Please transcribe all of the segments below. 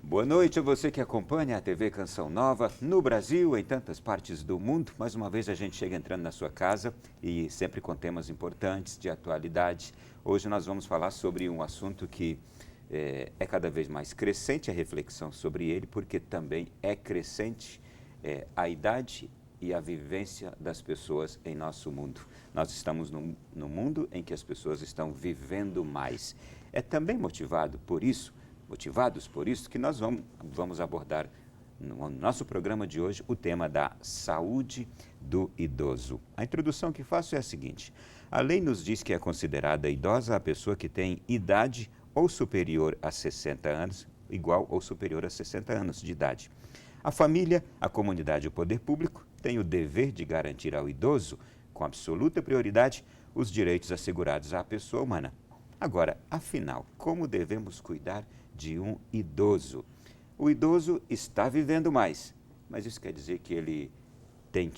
Boa noite a você que acompanha a TV Canção Nova no Brasil, em tantas partes do mundo. Mais uma vez a gente chega entrando na sua casa e sempre com temas importantes de atualidade. Hoje nós vamos falar sobre um assunto que é cada vez mais crescente a reflexão sobre ele, porque também é crescente a idade e a vivência das pessoas em nosso mundo. Nós estamos num mundo em que as pessoas estão vivendo mais. É também motivados por isso que nós vamos abordar no nosso programa de hoje o tema da saúde do idoso. A introdução que faço é a seguinte: a lei nos diz que é considerada idosa a pessoa que tem idade ou superior a 60 anos, igual ou superior a 60 anos de idade. A família, a comunidade e o poder público têm o dever de garantir ao idoso, com absoluta prioridade, os direitos assegurados à pessoa humana. Agora, afinal, como devemos cuidar de um idoso? O idoso está vivendo mais, mas isso quer dizer que ele tem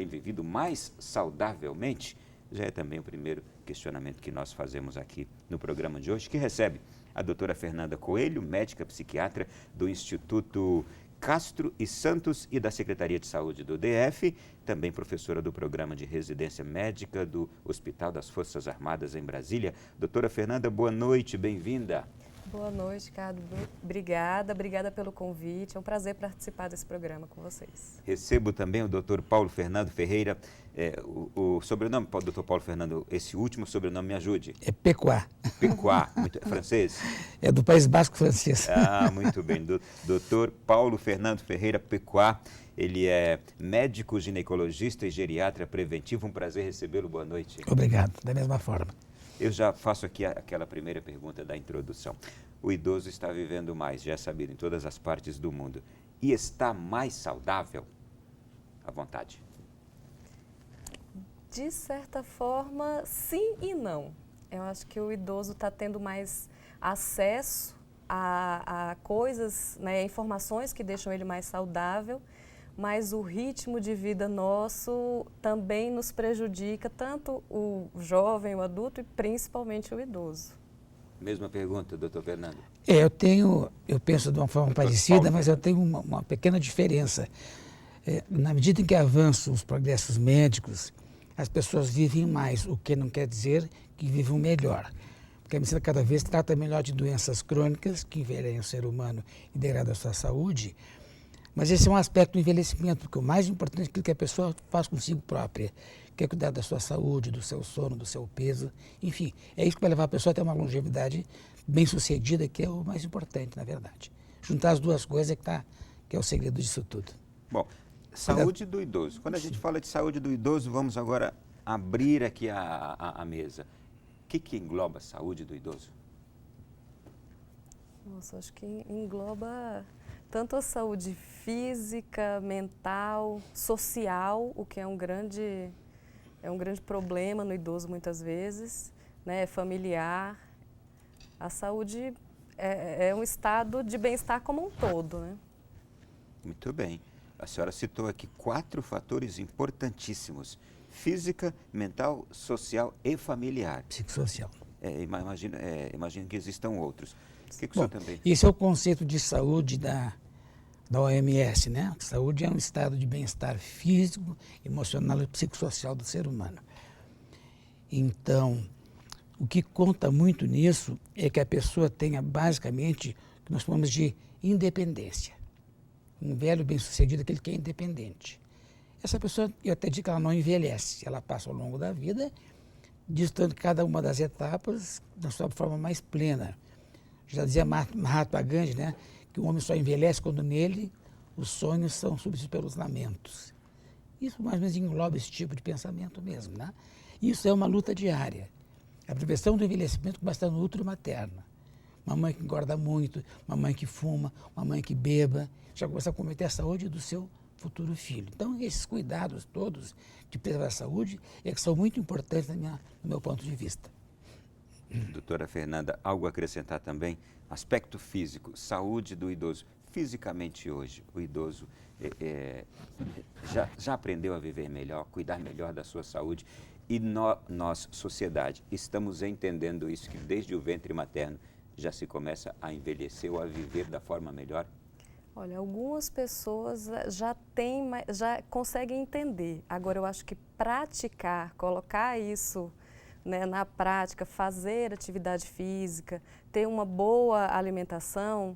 vivido mais saudavelmente? Já é também o primeiro questionamento que nós fazemos aqui no programa de hoje, que recebe a doutora Fernanda Coelho, médica psiquiatra do Instituto Castro e Santos e da Secretaria de Saúde do DF, também professora do Programa de Residência Médica do Hospital das Forças Armadas em Brasília. Doutora Fernanda, boa noite, bem-vinda. Boa noite, Ricardo. Obrigada pelo convite. É um prazer participar desse programa com vocês. Recebo também o doutor Paulo Fernando Ferreira. O sobrenome, doutor Paulo Fernando, esse último sobrenome me ajude. É Pécuat. Pécuat, francês? É do País Basco francês. Ah, muito bem. Doutor Paulo Fernando Ferreira Pécuat, ele é médico, ginecologista e geriatra preventivo. Um prazer recebê-lo. Boa noite. Obrigado, da mesma forma. Eu já faço aqui aquela primeira pergunta da introdução. O idoso está vivendo mais, já é sabido, em todas as partes do mundo. E está mais saudável? À vontade. De certa forma, sim e não. Eu acho que o idoso está tendo mais acesso a coisas, né, informações que deixam ele mais saudável, mas o ritmo de vida nosso também nos prejudica, tanto o jovem, o adulto e principalmente o idoso. Mesma pergunta, doutor Fernando. Eu penso de uma forma parecida, mas eu tenho uma pequena diferença. Na medida em que avançam os progressos médicos, as pessoas vivem mais, o que não quer dizer que vivem melhor. Porque a medicina cada vez trata melhor de doenças crônicas, que envelhecem o ser humano e degradam a sua saúde. Mas esse é um aspecto do envelhecimento, porque o mais importante é aquilo que a pessoa faz consigo própria, que é cuidar da sua saúde, do seu sono, do seu peso, enfim. É isso que vai levar a pessoa a ter uma longevidade bem-sucedida, que é o mais importante, na verdade. Juntar as duas coisas que é o segredo disso tudo. Bom, saúde do idoso. Quando a gente fala de saúde do idoso, vamos agora abrir aqui a mesa. O que engloba a saúde do idoso? Nossa, acho que engloba tanto a saúde física, mental, social, o que é um grande problema no idoso muitas vezes, né, familiar. A saúde é um estado de bem-estar como um todo, né? Muito bem. A senhora citou aqui 4 fatores importantíssimos: física, mental, social e familiar. Psicossocial. Imagino que existam outros. O que o senhor também... Esse é o conceito de saúde da OMS, né? Saúde é um estado de bem-estar físico, emocional e psicossocial do ser humano. Então, o que conta muito nisso é que a pessoa tenha basicamente o que nós chamamos de independência. Um velho bem-sucedido é aquele que é independente. Essa pessoa, eu até digo que ela não envelhece, ela passa ao longo da vida, distando cada uma das etapas da sua forma mais plena. Já dizia Mahatma Gandhi, né, que o homem só envelhece quando nele os sonhos são substituídos pelos lamentos. Isso mais ou menos engloba esse tipo de pensamento mesmo, né? Isso é uma luta diária. A prevenção do envelhecimento começa no útero materno. Uma mãe que engorda muito, uma mãe que fuma, uma mãe que beba, já começa a comprometer a saúde do seu futuro filho. Então, esses cuidados todos de preservar a saúde que são muito importantes no meu ponto de vista. Doutora Fernanda, algo a acrescentar também? Aspecto físico, saúde do idoso. Fisicamente hoje, o idoso já aprendeu a viver melhor, cuidar melhor da sua saúde. E nós, sociedade, estamos entendendo isso, que desde o ventre materno já se começa a envelhecer ou a viver da forma melhor? Olha, algumas pessoas já conseguem entender. Agora, eu acho que praticar, colocar isso, né, na prática, fazer atividade física, ter uma boa alimentação,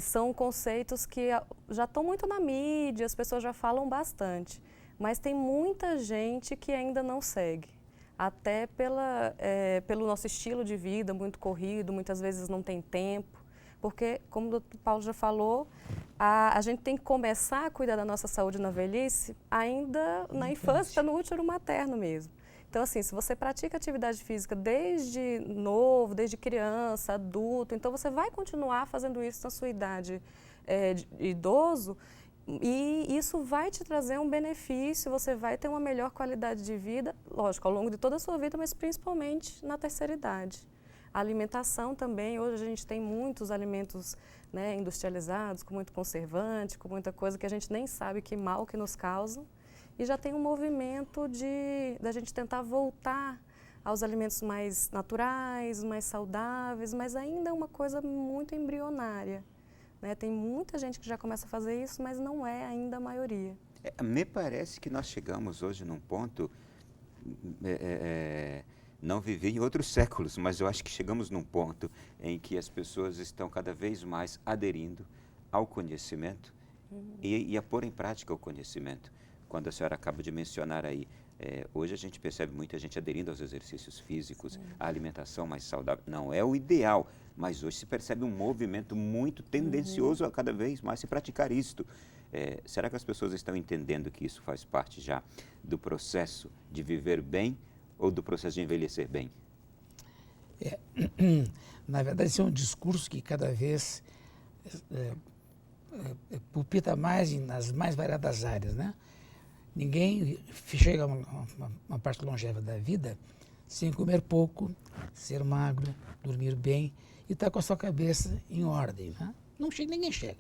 são conceitos que já estão muito na mídia, as pessoas já falam bastante. Mas tem muita gente que ainda não segue. Até pelo nosso estilo de vida muito corrido, muitas vezes não tem tempo. Porque, como o Dr. Paulo já falou, a gente tem que começar a cuidar da nossa saúde na velhice ainda na infância, no útero materno mesmo. Então, assim, se você pratica atividade física desde novo, desde criança, adulto, então você vai continuar fazendo isso na sua idade de idoso e isso vai te trazer um benefício, você vai ter uma melhor qualidade de vida, lógico, ao longo de toda a sua vida, mas principalmente na terceira idade. A alimentação também, hoje a gente tem muitos alimentos, né, industrializados, com muito conservante, com muita coisa que a gente nem sabe que mal que nos causam. E já tem um movimento da gente tentar voltar aos alimentos mais naturais, mais saudáveis, mas ainda é uma coisa muito embrionária, né? Tem muita gente que já começa a fazer isso, mas não é ainda a maioria. Me parece que nós chegamos hoje num ponto... não vivi em outros séculos, mas eu acho que chegamos num ponto em que as pessoas estão cada vez mais aderindo ao conhecimento e a pôr em prática o conhecimento. Quando a senhora acaba de mencionar aí, hoje a gente percebe muita gente aderindo aos exercícios físicos, à alimentação mais saudável. Não é o ideal, mas hoje se percebe um movimento muito tendencioso a cada vez mais se praticar isto. Será que as pessoas estão entendendo que isso faz parte já do processo de viver bem ou do processo de envelhecer bem? Na verdade, esse é um discurso que cada vez pulpita mais nas mais variadas áreas, né? Ninguém chega a uma parte longeva da vida sem comer pouco, ser magro, dormir bem e estar com a sua cabeça em ordem, né? Ninguém chega.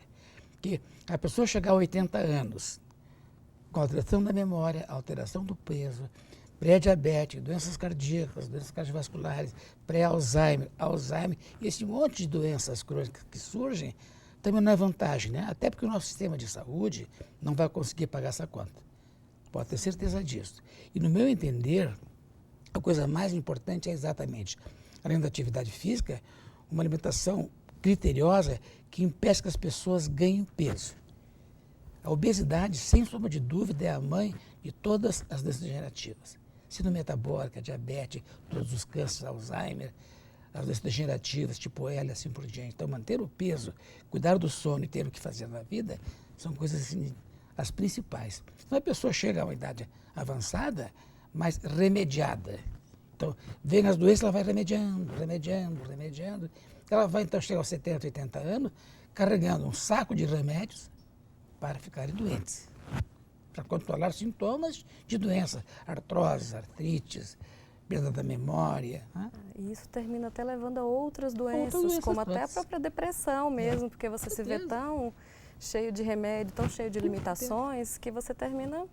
Porque a pessoa chegar a 80 anos com alteração da memória, alteração do peso, pré-diabetes, doenças cardíacas, doenças cardiovasculares, pré-Alzheimer, Alzheimer, e esse monte de doenças crônicas que surgem, também não é vantagem, né? Até porque o nosso sistema de saúde não vai conseguir pagar essa conta. Pode ter certeza disso. E no meu entender, a coisa mais importante é exatamente, além da atividade física, uma alimentação criteriosa que impeça que as pessoas ganhem peso. A obesidade, sem sombra de dúvida, é a mãe de todas as doenças degenerativas. Síndrome metabólica, diabetes, todos os cânceres, Alzheimer, as doenças degenerativas, tipo L, assim por diante. Então, manter o peso, cuidar do sono e ter o que fazer na vida, são coisas assim, as principais. Então, a pessoa chega a uma idade avançada, mas remediada. Então, vem as doenças, ela vai remediando. Ela vai, então, chegar aos 70, 80 anos, carregando um saco de remédios para ficarem doentes, para controlar sintomas de doença, artrose, artrites, perda da memória. Né? E isso termina até levando a outras doenças, como até a própria depressão mesmo, porque você se vê tão cheio de remédio, tão cheio de limitações, que você termina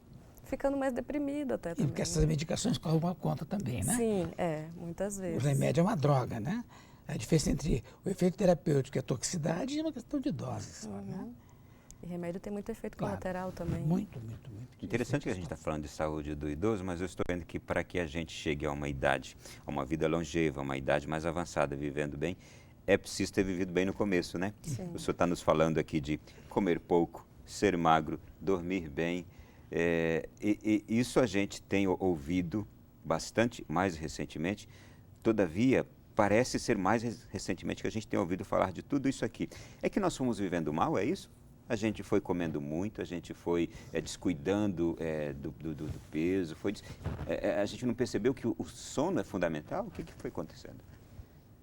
ficando mais deprimido até também. E porque essas medicações correm uma conta também, né? Sim, muitas vezes. O remédio é uma droga, né? A diferença entre o efeito terapêutico e a toxicidade é uma questão de doses só, né? E remédio tem muito efeito colateral também. Muito. Interessante que a gente está falando de saúde do idoso, mas eu estou vendo que para que a gente chegue a uma idade, a uma vida longeva, a uma idade mais avançada, vivendo bem, é preciso ter vivido bem no começo, né? Sim. O senhor está nos falando aqui de comer pouco, ser magro, dormir bem. E isso a gente tem ouvido bastante mais recentemente. Todavia, parece ser mais recentemente que a gente tem ouvido falar de tudo isso aqui. É que nós fomos vivendo mal, é isso? A gente foi comendo muito, a gente foi descuidando do peso, a gente não percebeu que o sono é fundamental? O que foi acontecendo?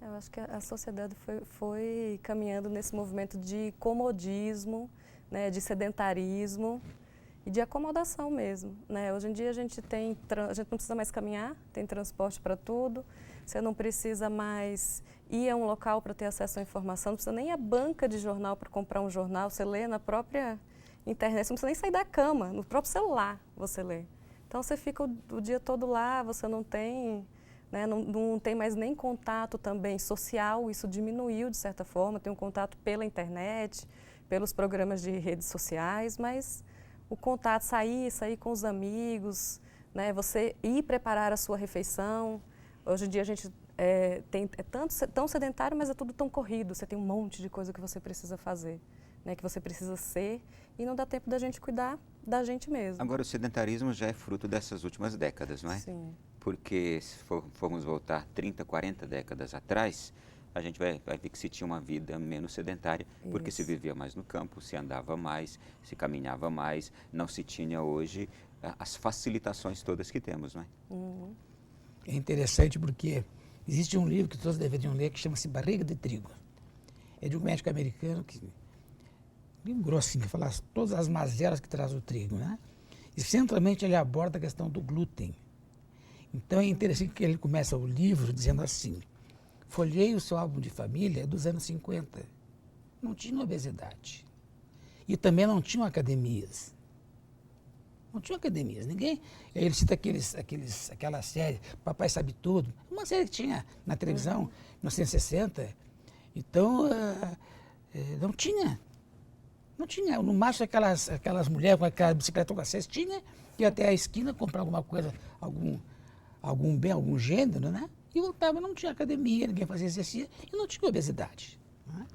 Eu acho que a sociedade foi caminhando nesse movimento de comodismo, né, de sedentarismo e de acomodação mesmo, né? Hoje em dia a gente não precisa mais caminhar, tem transporte para tudo, você não precisa mais ir a um local para ter acesso à informação, não precisa nem ir à banca de jornal para comprar um jornal, você lê na própria internet, você não precisa nem sair da cama, no próprio celular você lê. Então você fica o dia todo lá, você não tem né? Não tem mais nem contato também social, isso diminuiu de certa forma, tem um contato pela internet, pelos programas de redes sociais, mas o contato, sair com os amigos, né? Você ir preparar a sua refeição. Hoje em dia a gente é tão sedentário, mas é tudo tão corrido, você tem um monte de coisa que você precisa fazer, né? Que você precisa ser, e não dá tempo da gente cuidar da gente mesmo. Agora, o sedentarismo já é fruto dessas últimas décadas, não é? Sim. Porque se formos voltar 30, 40 décadas atrás, a gente vai ver que se tinha uma vida menos sedentária, porque se vivia mais no campo, se andava mais, se caminhava mais, não se tinha hoje as facilitações todas que temos, não é? Uhum. É interessante porque existe um livro que todos deveriam ler que chama-se Barriga de Trigo. É de um médico americano que livro grossinho, que fala todas as mazelas que traz o trigo, né? E centralmente ele aborda a questão do glúten. Então é interessante que ele começa o livro dizendo assim: folhei o seu álbum de família dos anos 50. Não tinha obesidade. E também não tinham academias. Não tinha academias, ninguém. Ele cita aquela série, Papai Sabe Tudo, uma série que tinha na televisão, em 1960. Então, não tinha. Não tinha. No máximo, aquelas mulheres com aquela bicicleta com cestinha, que ia até a esquina comprar alguma coisa, algum bem, algum gênero, né? E voltava, não tinha academia, ninguém fazia exercício, e não tinha obesidade. Né?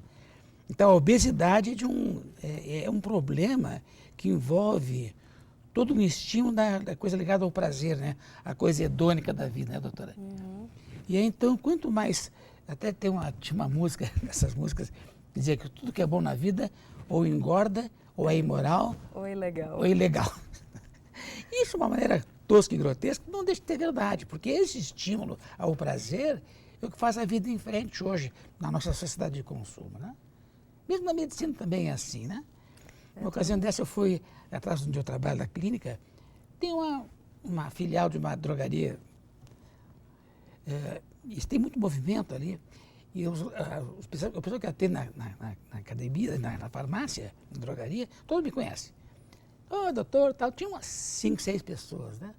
Então, a obesidade é um problema que envolve todo um estímulo da coisa ligada ao prazer, né? A coisa hedônica da vida, né, doutora? Uhum. E aí, então, quanto mais... Até tinha uma música, essas músicas, que dizia que tudo que é bom na vida ou engorda, ou é imoral, Ou ilegal. ou é ilegal. Isso, de uma maneira tosca e grotesca, não deixa de ter verdade, porque esse estímulo ao prazer é o que faz a vida em frente hoje, na nossa sociedade de consumo, né? Mesmo na medicina também é assim, né? Uma ocasião dessa eu fui, atrás de onde eu trabalho, na clínica, tem uma filial de uma drogaria, e tem muito movimento ali, e o pessoal que atende na academia, na farmácia, na drogaria, todos me conhecem. Ô, doutor, tal, tinha umas 5, 6 pessoas, né?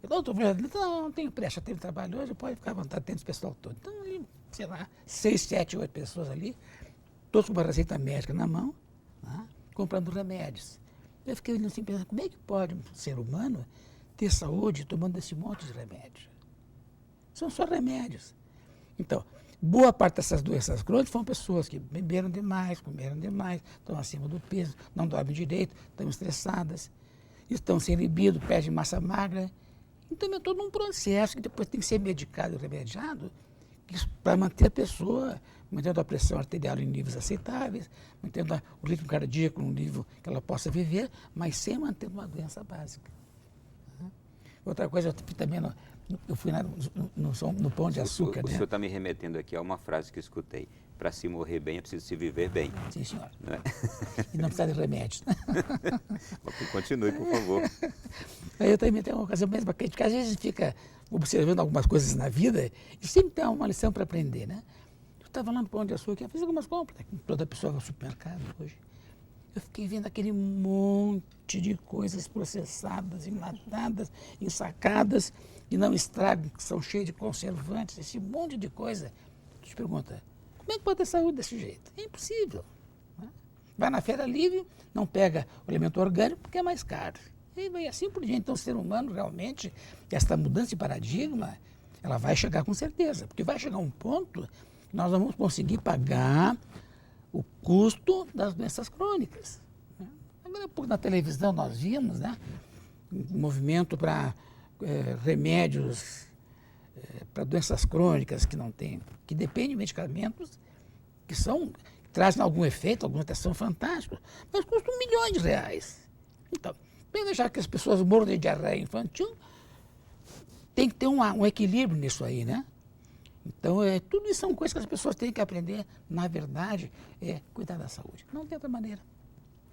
Eu, doutor, não tenho pressa, tenho trabalho hoje, pode ficar à vontade, tem esse pessoal todo. Então, ali, sei lá, 6, 7, 8 pessoas ali, todos com uma receita médica na mão, né? Comprando remédios. Eu fiquei olhando assim, pensando, como é que pode um ser humano ter saúde tomando esse monte de remédio? São só remédios. Então, boa parte dessas doenças crônicas foram pessoas que beberam demais, comeram demais, estão acima do peso, não dormem direito, estão estressadas, estão sem libido, perdem massa magra. Então é todo um processo que depois tem que ser medicado e remediado para manter a pessoa, mantendo a pressão arterial em níveis aceitáveis, mantendo o ritmo cardíaco num nível que ela possa viver, mas sem manter uma doença básica. Outra coisa, eu também eu fui no Pão de Açúcar. O senhor está me remetendo aqui a uma frase que eu escutei: para se morrer bem é preciso se viver bem. Sim, senhor. Não é? E não precisa de remédios. Continue, por favor. Aí eu também tenho uma ocasião mesmo, porque às vezes fica observando algumas coisas na vida e sempre tem uma lição para aprender, né? Eu estava lá no Pão de Açúcar, fiz algumas compras, né? Toda pessoa vai ao supermercado hoje. Eu fiquei vendo aquele monte de coisas processadas, enlatadas, ensacadas, que não estragam, que são cheias de conservantes, esse monte de coisa. Tu te pergunta, como é que pode ter saúde desse jeito? É impossível. Né? Vai na feira livre, não pega o elemento orgânico porque é mais caro. E vai assim por diante. Então, o ser humano, realmente, essa mudança de paradigma, ela vai chegar com certeza, porque vai chegar um ponto que nós vamos conseguir pagar o custo das doenças crônicas. Agora, pouco na televisão nós vimos, né, um movimento para remédios para doenças crônicas que não tem, que dependem de medicamentos que trazem algum efeito, alguma ação fantástica, mas custam milhões de reais. Então, para deixar que as pessoas morram de diarreia infantil, tem que ter um equilíbrio nisso aí, né? Então, tudo isso são coisas que as pessoas têm que aprender, na verdade, cuidar da saúde. Não tem outra maneira.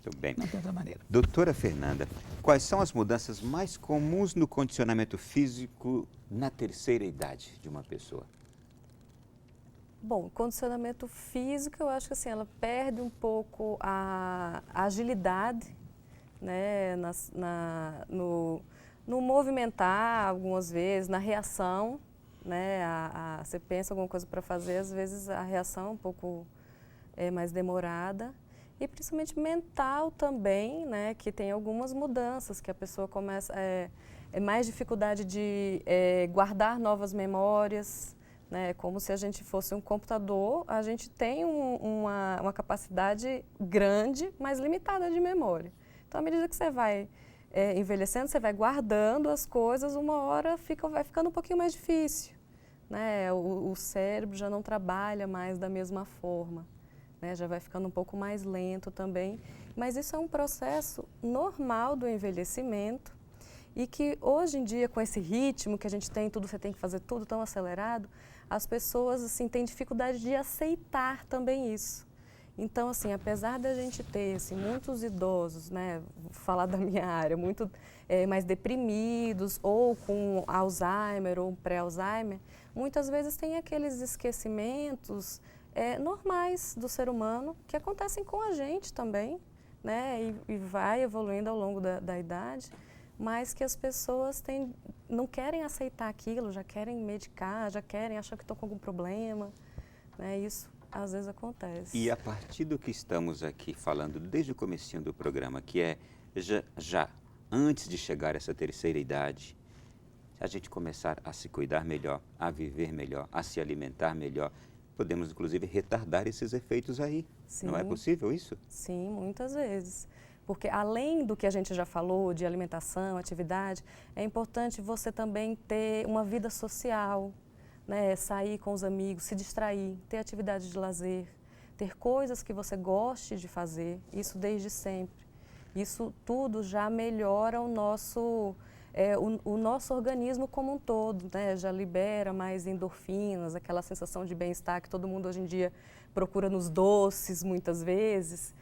Muito bem. Não tem outra maneira. Doutora Fernanda, quais são as mudanças mais comuns no condicionamento físico na terceira idade de uma pessoa? Bom, condicionamento físico, eu acho que assim, ela perde um pouco a agilidade, né, no movimentar algumas vezes, na reação. né? Você pensa alguma coisa para fazer, às vezes a reação é um pouco mais demorada. E principalmente mental também, né? Que tem algumas mudanças, que a pessoa começa... mais dificuldade de guardar novas memórias, né? Como se a gente fosse um computador, a gente tem uma capacidade grande, mas limitada de memória. Então, à medida que você vai envelhecendo, você vai guardando as coisas, uma hora vai ficando um pouquinho mais difícil, né? O cérebro já não trabalha mais da mesma forma, né? Já vai ficando um pouco mais lento também. Mas isso é um processo normal do envelhecimento e que hoje em dia, com esse ritmo que a gente tem, tudo você tem que fazer tudo tão acelerado, as pessoas assim, têm dificuldade de aceitar também isso. Então, assim, apesar da gente ter assim, muitos idosos, né, vou falar da minha área, muito mais deprimidos ou com Alzheimer ou pré-Alzheimer, muitas vezes tem aqueles esquecimentos normais do ser humano que acontecem com a gente também, né, e vai evoluindo ao longo da idade, mas que as pessoas não querem aceitar aquilo, já querem medicar, já querem achar que estão com algum problema, né, isso às vezes acontece. E a partir do que estamos aqui falando desde o comecinho do programa, que é já antes de chegar a essa terceira idade, a gente começar a se cuidar melhor, a viver melhor, a se alimentar melhor, podemos inclusive retardar esses efeitos aí. Sim. Não é possível isso? Sim, muitas vezes. Porque além do que a gente já falou de alimentação, atividade, é importante você também ter uma vida social, né, sair com os amigos, se distrair, ter atividade de lazer, ter coisas que você goste de fazer, isso desde sempre. Isso tudo já melhora o nosso organismo como um todo, né, já libera mais endorfinas, aquela sensação de bem-estar que todo mundo hoje em dia procura nos doces muitas vezes,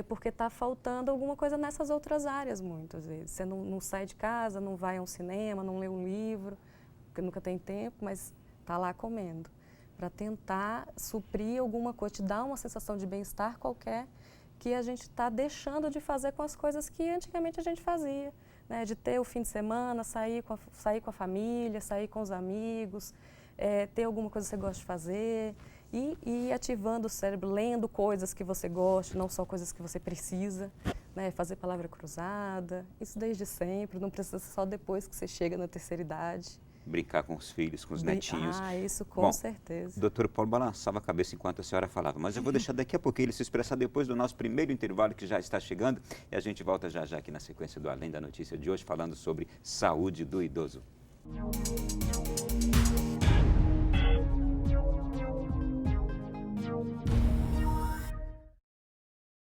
porque está faltando alguma coisa nessas outras áreas muitas vezes. Você não sai de casa, não vai a um cinema, não lê um livro, porque nunca tem tempo, mas está lá comendo, para tentar suprir alguma coisa, te dar uma sensação de bem-estar qualquer que a gente está deixando de fazer com as coisas que antigamente a gente fazia, né? De ter o fim de semana, sair com a família, sair com os amigos, ter alguma coisa que você gosta de fazer e ir ativando o cérebro, lendo coisas que você gosta, não só coisas que você precisa, né? Fazer palavra cruzada, isso desde sempre, não precisa ser só depois que você chega na terceira idade. Brincar com os filhos, com os netinhos. Isso com certeza. O doutor Paulo balançava a cabeça enquanto a senhora falava, mas eu vou deixar daqui a pouquinho ele se expressar depois do nosso primeiro intervalo que já está chegando e a gente volta já aqui na sequência do Além da Notícia de hoje falando sobre saúde do idoso.